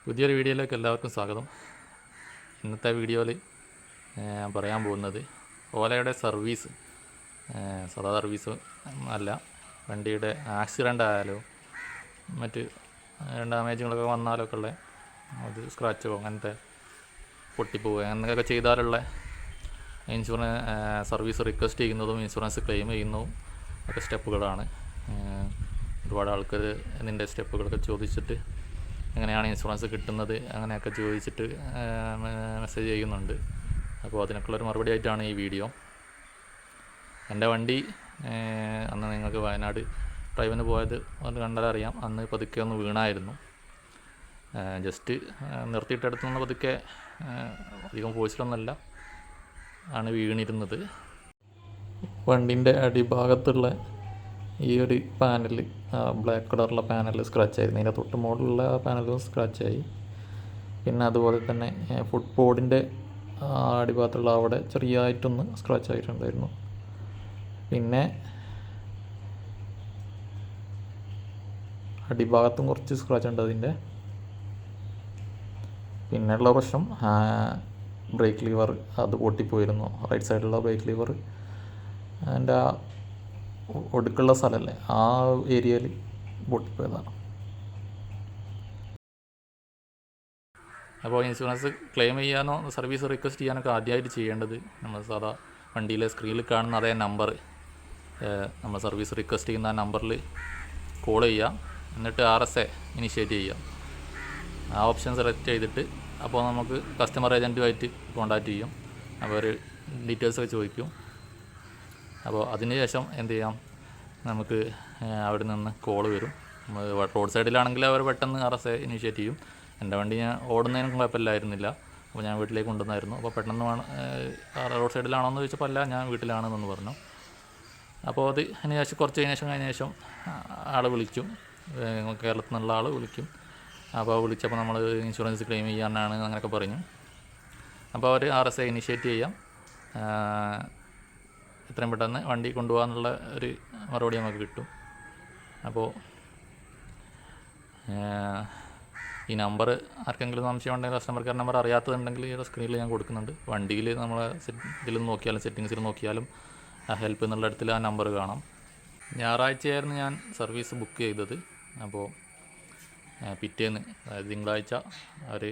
പുതിയൊരു വീഡിയോയിലേക്ക് എല്ലാവർക്കും സ്വാഗതം. ഇന്നത്തെ വീഡിയോയിൽ ഞാൻ പറയാൻ പോകുന്നത് ഓലയുടെ സർവീസ്, സാധാ സർവീസ് അല്ല, വണ്ടിയുടെ ആക്സിഡൻ്റ് ആയാലോ മറ്റ് ഡാമേജുകളൊക്കെ വന്നാലൊക്കെ ഉള്ള അത് സ്ക്രാച്ചോ അങ്ങനത്തെ പൊട്ടിപ്പോവുക അങ്ങനെയൊക്കെ ചെയ്താലുള്ള സർവീസ് റിക്വസ്റ്റ് ചെയ്യുന്നതും ഇൻഷുറൻസ് ക്ലെയിം ചെയ്യുന്നതും ഒക്കെ സ്റ്റെപ്പുകളാണ്. ഒരുപാട് ആൾക്കാർ ഇതിൻ്റെ സ്റ്റെപ്പുകളൊക്കെ ചോദിച്ചിട്ട് എങ്ങനെയാണ് ഇൻഷുറൻസ് കിട്ടുന്നത് അങ്ങനെയൊക്കെ ചോദിച്ചിട്ട് മെസ്സേജ് ചെയ്യുന്നുണ്ട്. അപ്പോൾ അതിനൊക്കെയുള്ളൊരു മറുപടി ആയിട്ടാണ് ഈ വീഡിയോ. എൻ്റെ വണ്ടി അന്ന് നിങ്ങൾക്ക് വയനാട് ഡ്രൈവിന് പോയത് അത് കണ്ടാലറിയാം. അന്ന് പതുക്കെ ഒന്ന് വീണായിരുന്നു. ജസ്റ്റ് നിർത്തിയിട്ടെടുത്ത് നിന്ന് പതുക്കെ, അധികം ഫോഴ്സിലൊന്നുമല്ല ആണ് വീണിരുന്നത്. വണ്ടിൻ്റെ അടിഭാഗത്തുള്ള ഈ ഒരു പാനൽ, ബ്ലാക്ക് കളറുള്ള പാനൽ സ്ക്രാച്ചായിരുന്നു. അതിൻ്റെ തൊട്ട് മുകളിലുള്ള പാനലും സ്ക്രാച്ചായി. പിന്നെ അതുപോലെ തന്നെ ഫുട് ബോർഡിൻ്റെ അടിഭാഗത്തുള്ള അവിടെ ചെറിയതായിട്ടൊന്ന് സ്ക്രാച്ച് ആയിട്ടുണ്ടായിരുന്നു. പിന്നെ അടിഭാഗത്തും കുറച്ച് സ്ക്രാച്ച് ഉണ്ട് അതിൻ്റെ. പിന്നെയുള്ള പ്രശ്നം ബ്രേക്ക് ലീവർ അത് പൊട്ടിപ്പോയിരുന്നു. റൈറ്റ് സൈഡിലുള്ള ബ്രേക്ക് ലീവർ അതിൻ്റെ ഒടുക്കുള്ള സ്ഥലമല്ലേ, ആ ഏരിയയിൽ പൊട്ടിപ്പോയതാണ്. അപ്പോൾ ഇൻഷുറൻസ് ക്ലെയിം ചെയ്യാനോ സർവീസ് റിക്വസ്റ്റ് ചെയ്യാനൊക്കെ ആദ്യമായിട്ട് ചെയ്യേണ്ടത്, നമ്മൾ സാധാ വണ്ടിയിലെ സ്ക്രീനിൽ കാണുന്ന അതേ നമ്പർ, നമ്മൾ സർവീസ് റിക്വസ്റ്റ് ചെയ്യുന്ന ആ നമ്പറിൽ കോൾ ചെയ്യുക. എന്നിട്ട് RSA ഇനിഷ്യേറ്റ് ചെയ്യുക. ആ ഓപ്ഷൻ സെലക്ട് ചെയ്തിട്ട് അപ്പോൾ നമുക്ക് കസ്റ്റമർ ഏജൻറ്റുമായിട്ട് കോൺടാക്റ്റ് ചെയ്യും. അവർ ഡീറ്റെയിൽസൊക്കെ ചോദിക്കും. അപ്പോൾ അതിന് ശേഷം എന്ത് ചെയ്യാം, നമുക്ക് അവിടെ നിന്ന് കോൾ വരും. റോഡ് സൈഡിലാണെങ്കിൽ അവർ പെട്ടെന്ന് RSA ഇനിഷ്യേറ്റ് ചെയ്യും. എൻ്റെ വണ്ടി ഞാൻ ഓടുന്നതിനും കുഴപ്പമില്ലായിരുന്നില്ല. അപ്പോൾ ഞാൻ വീട്ടിലേക്ക് കൊണ്ടുവന്നായിരുന്നു. അപ്പോൾ പെട്ടെന്ന് റോഡ് സൈഡിലാണോ എന്ന് ചോദിച്ചപ്പോൾ അല്ല, ഞാൻ വീട്ടിലാണെന്ന് പറഞ്ഞു. അപ്പോൾ അത് അതിന് ശേഷം കുറച്ച് കഴിഞ്ഞ ശേഷം ആൾ വിളിക്കും, കേരളത്തിൽ നിന്നുള്ള ആൾ വിളിക്കും. അപ്പോൾ വിളിച്ചപ്പോൾ നമ്മൾ ഇൻഷുറൻസ് ക്ലെയിം ചെയ്യാനാണ് അങ്ങനെയൊക്കെ പറഞ്ഞു. അപ്പോൾ അവർ RSA ഇനിഷ്യേറ്റ് ചെയ്യാം, എത്രയും പെട്ടെന്ന് വണ്ടി കൊണ്ടുപോകാനുള്ള ഒരു മറുപടി നമുക്ക് കിട്ടും. അപ്പോൾ ഈ നമ്പർ ആർക്കെങ്കിലും സംശയം ഉണ്ടെങ്കിൽ കസ്റ്റമർ കെയർ നമ്പർ അറിയാത്തതുണ്ടെങ്കിൽ ഈ സ്ക്രീനിൽ ഞാൻ കൊടുക്കുന്നുണ്ട്. വണ്ടിയിൽ നമ്മളെ ഇതിൽ നോക്കിയാലും സെറ്റിങ്സിൽ നോക്കിയാലും ഹെൽപ്പ് എന്നുള്ള ഇടത്തിൽ ആ നമ്പർ കാണാം. ഞായറാഴ്ചയായിരുന്നു ഞാൻ സർവീസ് ബുക്ക് ചെയ്തത്. അപ്പോൾ പിറ്റേന്ന്, അതായത് തിങ്കളാഴ്ച, അവർ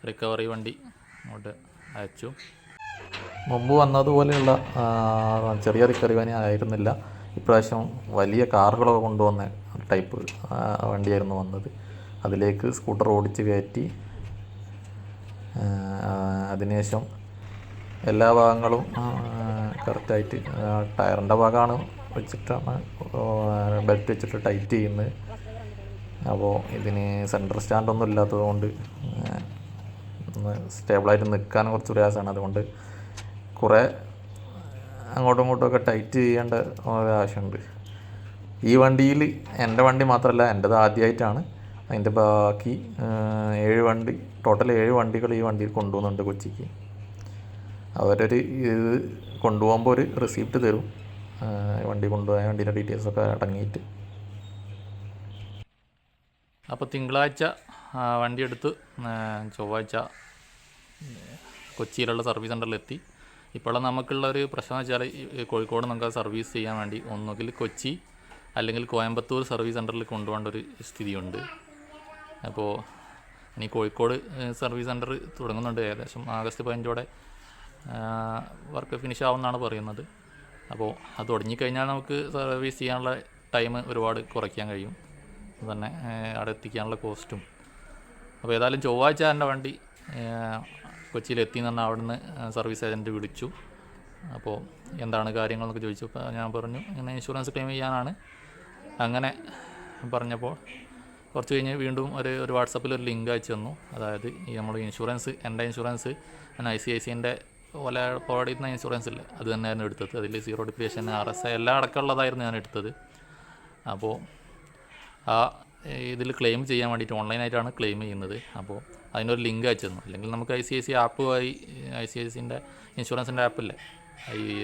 റിക്കവറി വണ്ടി അങ്ങോട്ട് അയച്ചു. മുമ്പ് വന്നതുപോലെയുള്ള ചെറിയ റിക്കവറി വണ്ടി ആയിരുന്നില്ല. ഇപ്രാവശ്യം വലിയ കാറുകളൊക്കെ കൊണ്ടുവന്ന ടൈപ്പ് വണ്ടിയായിരുന്നു വന്നത്. അതിലേക്ക് സ്കൂട്ടർ ഓടിച്ച് കയറ്റി അതിനുശേഷം എല്ലാ ഭാഗങ്ങളും കറക്റ്റായിട്ട് ടയറിൻ്റെ ഭാഗമാണ് വെച്ചിട്ടാണ് ബെൽറ്റ് വെച്ചിട്ട് ടൈറ്റ് ചെയ്യുന്നത്. അപ്പോൾ ഇതിന് സെൻറ്റർ സ്റ്റാൻഡൊന്നും ഇല്ലാത്തതുകൊണ്ട് സ്റ്റേബിളായിട്ട് നിൽക്കാൻ കുറച്ച് പ്രയാസമാണ്. അതുകൊണ്ട് കുറേ അങ്ങോട്ടും ഇങ്ങോട്ടുമൊക്കെ ടൈറ്റ് ചെയ്യേണ്ട ആവശ്യമുണ്ട്. ഈ വണ്ടിയിൽ എൻ്റെ വണ്ടി മാത്രമല്ല, എൻ്റെത് ആദ്യമായിട്ടാണ്. അതിൻ്റെ ബാക്കി 7 വണ്ടി, ടോട്ടൽ 7 വണ്ടികൾ ഈ വണ്ടിയിൽ കൊണ്ടുപോകുന്നുണ്ട് കൊച്ചിക്ക്. അവരൊരു ഇത് കൊണ്ടുപോകുമ്പോൾ ഒരു റെസിപ്റ്റ് തരും, വണ്ടി കൊണ്ടുപോയ വണ്ടീൻ്റെ ഡീറ്റെയിൽസൊക്കെ അടങ്ങിയിട്ട്. അപ്പോൾ തിങ്കളാഴ്ച വണ്ടി എടുത്ത് ചൊവ്വാഴ്ച കൊച്ചിയിലുള്ള സർവീസ് സെൻ്ററിലെത്തി. ഇപ്പോൾ നമുക്കുള്ള ഒരു പ്രശ്നം എന്ന് വെച്ചാൽ, കോഴിക്കോട് നമുക്ക് സർവീസ് ചെയ്യാൻ വേണ്ടി ഒന്നുകിൽ കൊച്ചി അല്ലെങ്കിൽ കോയമ്പത്തൂർ സർവീസ് സെൻ്ററിൽ കൊണ്ടുപോകേണ്ട ഒരു സ്ഥിതിയുണ്ട്. അപ്പോൾ ഇനി കോഴിക്കോട് സർവീസ് സെൻ്റർ തുടങ്ങുന്നുണ്ട്. ഏകദേശം ആഗസ്റ്റ് 15 വർക്ക് ഫിനിഷ് ആവുമെന്നാണ് പറയുന്നത്. അപ്പോൾ അത് തുടങ്ങിക്കഴിഞ്ഞാൽ നമുക്ക് സർവീസ് ചെയ്യാനുള്ള ടൈം ഒരുപാട് കുറയ്ക്കാൻ കഴിയും, തന്നെ അവിടെ എത്തിക്കാനുള്ള കോസ്റ്റും. അപ്പോൾ ഏതായാലും ചൊവ്വാഴ്ച എൻ്റെ വണ്ടി കൊച്ചിയിലെത്തി എന്ന് പറഞ്ഞാൽ അവിടുന്ന് സർവീസ് ഏജൻറ്റ് വിളിച്ചു. അപ്പോൾ എന്താണ് കാര്യങ്ങളെന്നൊക്കെ ചോദിച്ചപ്പോൾ ഞാൻ പറഞ്ഞു ഇങ്ങനെ ഇൻഷുറൻസ് ക്ലെയിം ചെയ്യാനാണ്. അങ്ങനെ പറഞ്ഞപ്പോൾ കുറച്ച് കഴിഞ്ഞ് വീണ്ടും ഒരു വാട്സപ്പിൽ ഒരു ലിങ്ക് അയച്ചു തന്നു. അതായത് ഈ നമ്മൾ ഇൻഷുറൻസ്, എൻ്റെ ഇൻഷുറൻസ് ഞാൻ ICICIൻ്റെ പോലെ പ്രൊവൈഡ് ചെയ്യുന്ന ഇൻഷുറൻസ് ഇല്ലേ, അത് തന്നെയായിരുന്നു എടുത്തത്. അതിൽ 0 ഡിപ്രിയേഷൻ, RSA എല്ലാം അടക്കമുള്ളതായിരുന്നു ഞാൻ എടുത്തത്. അപ്പോൾ ആ ഇതിൽ ക്ലെയിം ചെയ്യാൻ വേണ്ടിയിട്ട് ഓൺലൈനായിട്ടാണ് ക്ലെയിം ചെയ്യുന്നത്. അപ്പോൾ അതിനൊരു ലിങ്ക് അയച്ചു തന്നു. അല്ലെങ്കിൽ നമുക്ക് ICICI ആപ്പ് വഴി, ICICIൻ്റെ ഇൻഷുറൻസിൻ്റെ ആപ്പില്ലേ,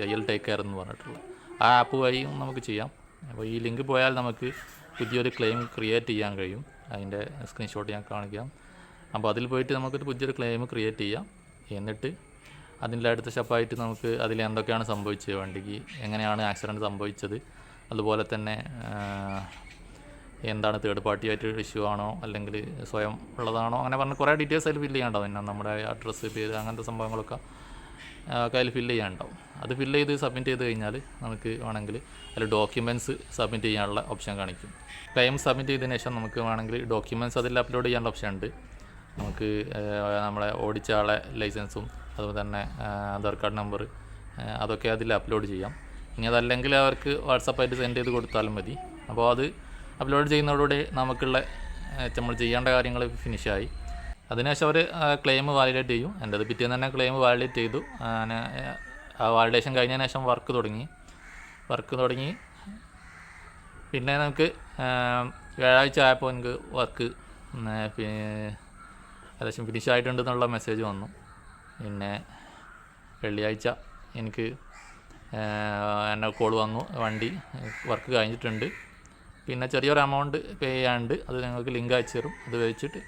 IL ടേക്ക് കെയർ എന്ന് പറഞ്ഞിട്ടുള്ള ആ ആപ്പ് വഴിയും നമുക്ക് ചെയ്യാം. അപ്പോൾ ഈ ലിങ്ക് പോയാൽ നമുക്ക് പുതിയൊരു ക്ലെയിം ക്രിയേറ്റ് ചെയ്യാൻ കഴിയും. അതിൻ്റെ സ്ക്രീൻഷോട്ട് ഞാൻ കാണിക്കാം. അപ്പോൾ അതിൽ പോയിട്ട് നമുക്കൊരു പുതിയൊരു ക്ലെയിം ക്രിയേറ്റ് ചെയ്യാം. എന്നിട്ട് അതിൻ്റെ അടുത്ത സ്റ്റെപ്പായിട്ട് നമുക്ക് അതിൽ എന്തൊക്കെയാണ് സംഭവിച്ചത്, വണ്ടിക്ക് എങ്ങനെയാണ് ആക്സിഡൻറ്റ് സംഭവിച്ചത്, അതുപോലെ തന്നെ എന്താണ് തേർഡ് പാർട്ടിയായിട്ട് ഇഷ്യൂ ആണോ അല്ലെങ്കിൽ സ്വയം ഉള്ളതാണോ, അങ്ങനെ പറഞ്ഞ് കുറേ ഡീറ്റെയിൽസ് അതിൽ ഫില്ല് ചെയ്യാനുണ്ടാവും. പിന്നെ നമ്മുടെ അഡ്രസ്സ്, പേര്, അങ്ങനത്തെ സംഭവങ്ങളൊക്കെ അതിൽ ഫില്ല് ചെയ്യാനുണ്ടാവും. അത് ഫില്ല് ചെയ്ത് സബ്മിറ്റ് ചെയ്ത് കഴിഞ്ഞാൽ നമുക്ക് വേണമെങ്കിൽ അതിൽ ഡോക്യുമെൻറ്റ്സ് സബ്മിറ്റ് ചെയ്യാനുള്ള ഓപ്ഷൻ കാണിക്കും. ക്ലെയിം സബ്മിറ്റ് ചെയ്തതിന് ശേഷം നമുക്ക് വേണമെങ്കിൽ ഡോക്യുമെൻറ്റ്സ് അതിൽ അപ്ലോഡ് ചെയ്യാനുള്ള ഓപ്ഷൻ ഉണ്ട്. നമുക്ക് നമ്മളെ ഓടിച്ച ആളെ ലൈസൻസും അതുപോലെ തന്നെ ആധാർ കാർഡ് നമ്പർ അതൊക്കെ അതിൽ അപ്ലോഡ് ചെയ്യാം. ഇനി അതല്ലെങ്കിൽ അവർക്ക് വാട്സപ്പായിട്ട് സെൻഡ് ചെയ്ത് കൊടുത്താലും മതി. അപ്പോൾ അത് അപ്ലോഡ് ചെയ്യുന്നതോടുകൂടി നമുക്കുള്ള നമ്മൾ ചെയ്യേണ്ട കാര്യങ്ങൾ ഫിനിഷായി. അതിനുശേഷം അവർ ക്ലെയിം വാലിഡേറ്റ് ചെയ്യും. എൻ്റെ അത് പിറ്റേന്ന് തന്നെ ക്ലെയിം വാലിഡേറ്റ് ചെയ്തു. ആ വാലിഡേഷൻ കഴിഞ്ഞതിന് ശേഷം വർക്ക് തുടങ്ങി. പിന്നെ നമുക്ക് വ്യാഴാഴ്ച ആയപ്പോൾ എനിക്ക് വർക്ക് ഏകദേശം ഫിനിഷായിട്ടുണ്ട് എന്നുള്ള മെസ്സേജ് വന്നു. പിന്നെ വെള്ളിയാഴ്ച എനിക്ക് എന്നെ കോൾ വന്നു, വണ്ടി വർക്ക് കഴിഞ്ഞിട്ടുണ്ട്, പിന്നെ ചെറിയൊരു എമൗണ്ട് പേ ചെയ്യാണ്ട് അത് നിങ്ങൾക്ക് ലിങ്ക് അയച്ചു തരും, അത് വെച്ചിട്ട്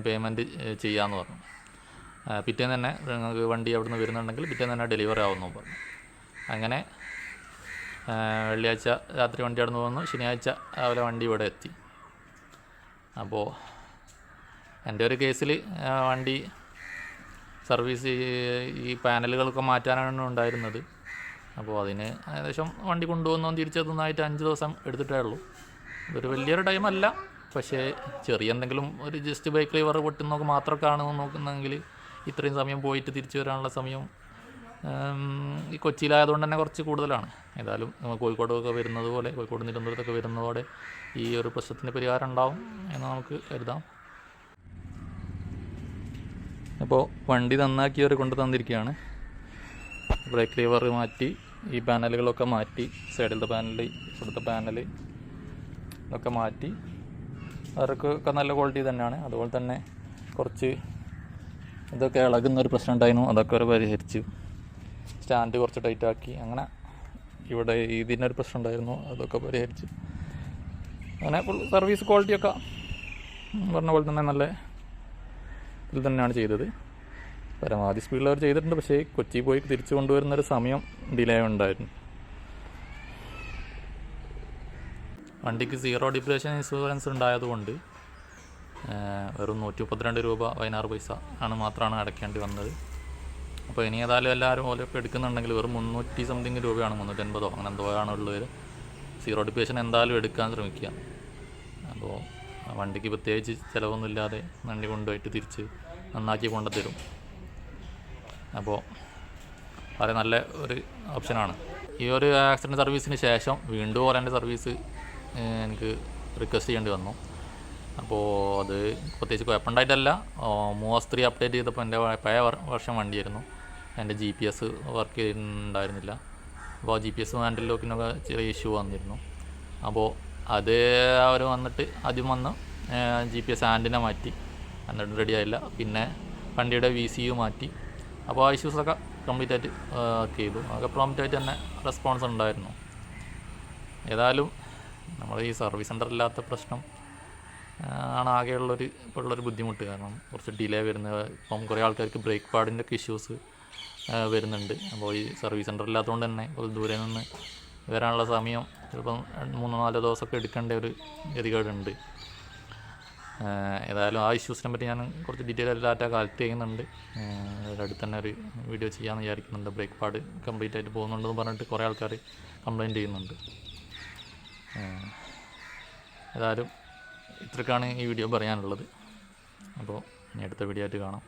പേയ്മെൻറ്റ് ചെയ്യാമെന്ന് പറഞ്ഞു. പിറ്റേന്ന് തന്നെ നിങ്ങൾക്ക് വണ്ടി അവിടെ നിന്ന് വരുന്നുണ്ടെങ്കിൽ പിറ്റേന്ന് തന്നെ ഡെലിവറി ആവുമെന്ന് പറഞ്ഞു. അങ്ങനെ വെള്ളിയാഴ്ച രാത്രി വണ്ടി അവിടെ നിന്ന് വന്നു, ശനിയാഴ്ച രാവിലെ വണ്ടി ഇവിടെ എത്തി. അപ്പോൾ എൻ്റെ ഒരു കേസിൽ വണ്ടി സർവീസ് ഈ പാനലുകളൊക്കെ മാറ്റാനാണ് ഉണ്ടായിരുന്നത്. അപ്പോൾ അതിന് ഏകദേശം വണ്ടി കൊണ്ടുവന്നോ തിരിച്ചെത്തുന്നതായിട്ട് 5 ദിവസം എടുത്തിട്ടേ ഉള്ളൂ. ഇതൊരു വലിയൊരു ടൈമല്ല, പക്ഷേ ചെറിയ എന്തെങ്കിലും ഒരു ജസ്റ്റ് ബൈക്ക് ലിവർ പൊട്ടുന്നൊക്കെ മാത്രമൊക്കെ ആണെന്ന് നോക്കുന്നെങ്കിൽ ഇത്രയും സമയം പോയിട്ട് തിരിച്ചു വരാനുള്ള സമയം ഈ കൊച്ചിയിലായതുകൊണ്ട് തന്നെ കുറച്ച് കൂടുതലാണ്. ഏതായാലും കോഴിക്കോടൊക്കെ വരുന്നത് പോലെ, കോഴിക്കോട് തിരുവനന്തപുരത്തൊക്കെ വരുന്നതോടെ ഈ ഒരു പ്രശ്നത്തിന് പരിഹാരം ഉണ്ടാവും എന്ന് നമുക്ക് കരുതാം. അപ്പോൾ വണ്ടി നന്നാക്കിയവർ കൊണ്ട് തന്നിരിക്കുകയാണ്. ബ്രേക്ക് ലിവർ മാറ്റി, ഈ പാനലുകളൊക്കെ മാറ്റി, സൈഡിലത്തെ പാനൽ, ഇവിടുത്തെ പാനൽ ഇതൊക്കെ മാറ്റി. അവർക്കൊക്കെ നല്ല ക്വാളിറ്റി തന്നെയാണ്. അതുപോലെ തന്നെ കുറച്ച് ഇതൊക്കെ ഇളകുന്നൊരു പ്രശ്നം ഉണ്ടായിരുന്നു, അതൊക്കെ അവർ പരിഹരിച്ചു. സ്റ്റാൻഡ് കുറച്ച് ടൈറ്റാക്കി. അങ്ങനെ ഇവിടെ ഇതിനൊരു പ്രശ്നം ഉണ്ടായിരുന്നു, അതൊക്കെ പരിഹരിച്ചു. അങ്ങനെ ഫുൾ സർവീസ് ക്വാളിറ്റിയൊക്കെ പറഞ്ഞ പോലെ തന്നെ നല്ല ഇതിൽ തന്നെയാണ് ചെയ്തത്. പരമാവധി സ്പീഡിൽ അവർ ചെയ്തിട്ടുണ്ട്. പക്ഷേ കൊച്ചി പോയി തിരിച്ചു കൊണ്ടുവരുന്നൊരു സമയം ഡിലേ ഉണ്ടായിരുന്നു. വണ്ടിക്ക് 0 ഡിപ്രേഷൻ ഇൻഷുറൻസ് ഉണ്ടായതുകൊണ്ട് വെറും 132 രൂപ 16 പൈസ മാത്രമാണ് അടയ്ക്കേണ്ടി വന്നത്. അപ്പോൾ ഇനി ഏതായാലും എല്ലാവരും ഓലൊക്കെ എടുക്കുന്നുണ്ടെങ്കിൽ വെറും 300 സംതിങ് രൂപയാണ്, 380 അങ്ങനെ എന്തോ ആണുള്ളത്. 0 ഡിപ്രേഷൻ എന്തായാലും എടുക്കാൻ ശ്രമിക്കുക. അപ്പോൾ വണ്ടിക്ക് പ്രത്യേകിച്ച് ചിലവൊന്നുമില്ലാതെ വണ്ടി കൊണ്ടുപോയിട്ട് തിരിച്ച് നന്നാക്കി കൊണ്ടുതരും. അപ്പോൾ വളരെ നല്ല ഒരു ഓപ്ഷനാണ്. ഈ ഒരു ആക്സിഡൻറ്റ് സർവീസിന് ശേഷം വീണ്ടും ഓരൻ്റെ സർവീസ് എനിക്ക് റിക്വസ്റ്റ് ചെയ്യേണ്ടി വന്നു. അപ്പോൾ അത് പ്രത്യേകിച്ച് കുഴപ്പമുണ്ടായിട്ടല്ല, മൂവാസ് 3 അപ്ഡേറ്റ് ചെയ്തപ്പോൾ എൻ്റെ പഴയ വർഷം വണ്ടിയായിരുന്നു, എൻ്റെ GPS വർക്ക് ചെയ്യുന്നുണ്ടായിരുന്നില്ല. അപ്പോൾ GPS ഹാൻഡിൽ ലോക്കിനൊക്കെ ചെറിയ ഇഷ്യൂ വന്നിരുന്നു. അപ്പോൾ അത് അവർ വന്നിട്ട് ആദ്യം വന്ന് GPS ആൻറ്റിനെ മാറ്റി, എന്നിട്ട് റെഡി ആയില്ല. പിന്നെ വണ്ടിയുടെ VCU മാറ്റി. അപ്പോൾ ആ ഇഷ്യൂസൊക്കെ കംപ്ലീറ്റ് ആയിട്ട് വർക്ക് ചെയ്തു. അതൊക്കെ പ്രോംപ്റ്റായിട്ട് തന്നെ റെസ്പോൺസ് ഉണ്ടായിരുന്നു. ഏതായാലും നമ്മൾ ഈ സർവീസ് സെൻ്ററില്ലാത്ത പ്രശ്നം ആണ് ഇപ്പോഴുള്ളൊരു ബുദ്ധിമുട്ട്. കാരണം കുറച്ച് ഡിലേ വരുന്നത്, ഇപ്പം കുറേ ആൾക്കാർക്ക് ബ്രേക്ക് പാഡിൻ്റെ ഒക്കെ ഇഷ്യൂസ് വരുന്നുണ്ട്. അപ്പോൾ ഈ സർവീസ് സെൻ്റർ ഇല്ലാത്തതുകൊണ്ട് തന്നെ കുറച്ച് ദൂരെ നിന്ന് വരാനുള്ള സമയം ചിലപ്പം 3-4 ദിവസമൊക്കെ എടുക്കേണ്ട ഒരു ഗതികേടുണ്ട്. ഏതായാലും ആ ഇഷ്യൂസിനെ പറ്റി ഞാൻ കുറച്ച് ഡീറ്റെയിൽ ഡാറ്റ കളക്ട് ചെയ്യുന്നുണ്ട്. അടുത്ത് തന്നെ ഒരു വീഡിയോ ചെയ്യാമെന്ന് വിചാരിക്കുന്നുണ്ട്. ബ്രേക്ക് പാഡ് കംപ്ലീറ്റ് ആയിട്ട് പോകുന്നുണ്ടെന്ന് പറഞ്ഞിട്ട് കുറേ ആൾക്കാർ കംപ്ലയിൻറ്റ് ചെയ്യുന്നുണ്ട്. ഏതായാലും ഇത്രക്കാണ് ഈ വീഡിയോ പറയാനുള്ളത്. അപ്പോൾ ഇനി അടുത്ത വീഡിയോ ആയിട്ട് കാണാം.